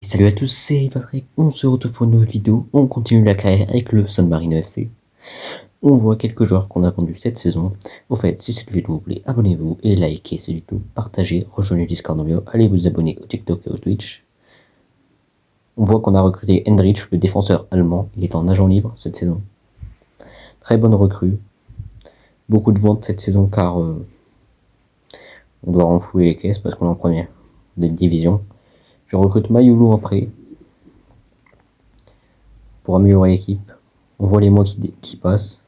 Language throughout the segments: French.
Salut à tous, c'est Patrick, on se retrouve pour une nouvelle vidéo, on continue la carrière avec le San Marino FC. On voit quelques joueurs qu'on a vendus cette saison. Au fait, si cette vidéo vous plaît, abonnez-vous et likez cette vidéo, partagez, rejoignez le Discord en bio, allez vous abonner au TikTok et au Twitch. On voit qu'on a recruté Hendrich, le défenseur allemand, il est en agent libre cette saison. Très bonne recrue, beaucoup de ventes cette saison car on doit renflouer les caisses parce qu'on est en première division. Je recrute Mayulu en prêt pour améliorer l'équipe. On voit les mois qui passent.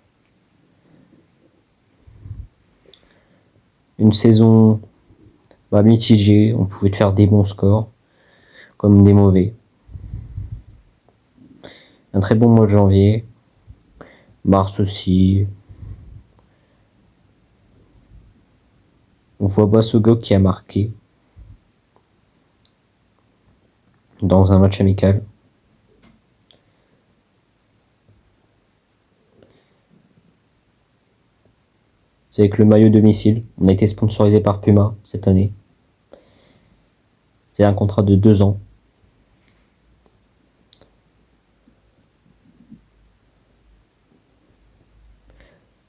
Une saison mitigée, on pouvait faire des bons scores comme des mauvais. Un très bon mois de janvier. Mars aussi. On voit Bassogok qui a marqué dans un match amical. C'est avec le maillot domicile. On a été sponsorisé par Puma cette année. C'est un contrat de 2 ans.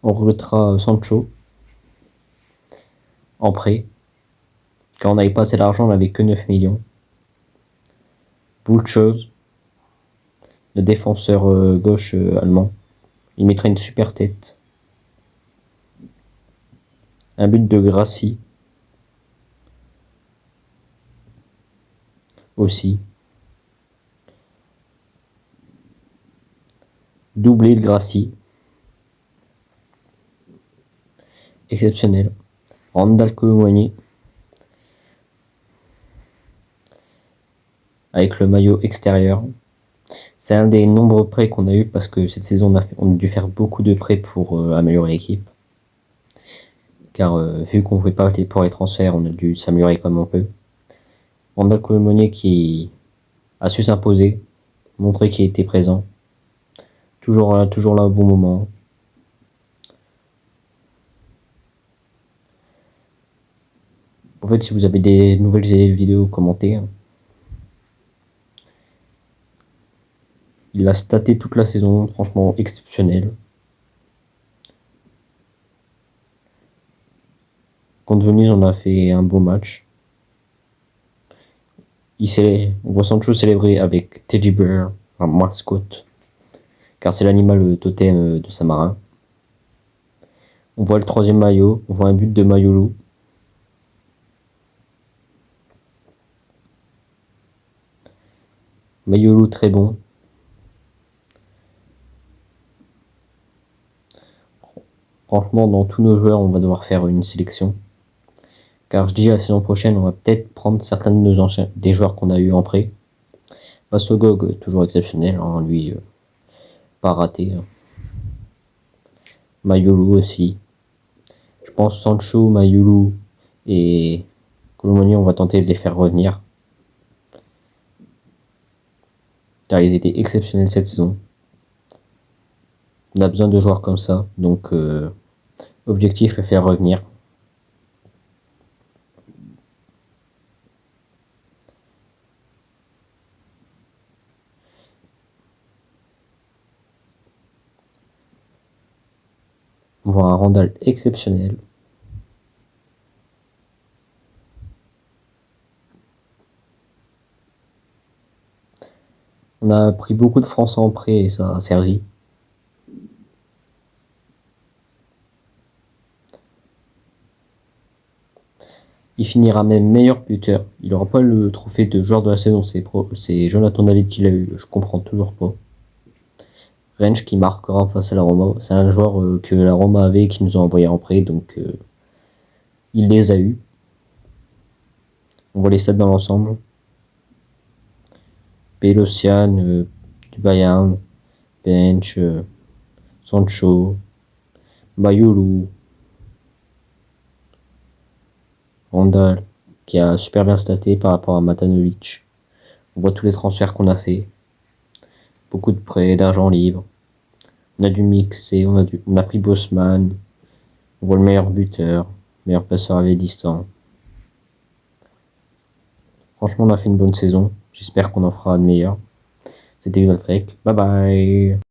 On recrutera Sancho en prêt. Quand on n'avait pas assez d'argent, on n'avait que 9 millions. Bulchoz, le défenseur gauche allemand. Il mettra une super tête. Un but de Gracie aussi. Doublé de Gracie. Exceptionnel. Randal Colomwani avec le maillot extérieur. C'est un des nombreux prêts qu'on a eu parce que cette saison on a dû faire beaucoup de prêts pour améliorer l'équipe. Car vu qu'on ne pouvait pas pour les transferts, on a dû s'améliorer comme on peut. Randal Colomwani qui a su s'imposer, montrer qu'il était présent. Toujours là au bon moment. En fait, si vous avez des nouvelles vidéos, commentez. Il a staté toute la saison, franchement exceptionnel. Contre Venise, on a fait un beau match. On voit Sancho célébrer avec Teddy Bear, un mascotte, car c'est l'animal totem de Saint-Marin. On voit le 3e maillot, on voit un but de Mayulu. Mayulu très bon. Franchement, dans tous nos joueurs, on va devoir faire une sélection. Car je dis la saison prochaine, on va peut-être prendre certains de nos anciens, des joueurs qu'on a eu en prêt. Bassogog, toujours exceptionnel, hein, lui, pas raté. Mayulu aussi. Je pense Sancho, Mayulu et Colomani, on va tenter de les faire revenir. Car ils étaient exceptionnels cette saison. On a besoin de joueurs comme ça, donc objectif, les faire revenir. On voit un Randal exceptionnel. On a pris beaucoup de Français en prêt et ça a servi. Il finira même meilleur buteur. Il n'aura pas le trophée de joueur de la saison, c'est Jonathan David qui l'a eu, je comprends toujours pas. Rennes qui marquera face à la Roma. C'est un joueur que la Roma avait et qui nous a envoyé en prêt, donc il les a eus. On voit les stats dans l'ensemble. Pelosian, du Bayern, Bench, Sancho, Mayulu, Randal, qui a super bien staté par rapport à Matanovic. On voit tous les transferts qu'on a fait. Beaucoup de prêts, d'argent libre. On a dû mixer, on a pris Bosman. On voit le meilleur buteur, meilleur passeur à distant. Franchement, on a fait une bonne saison. J'espère qu'on en fera de meilleurs. C'était Valtrek, bye bye.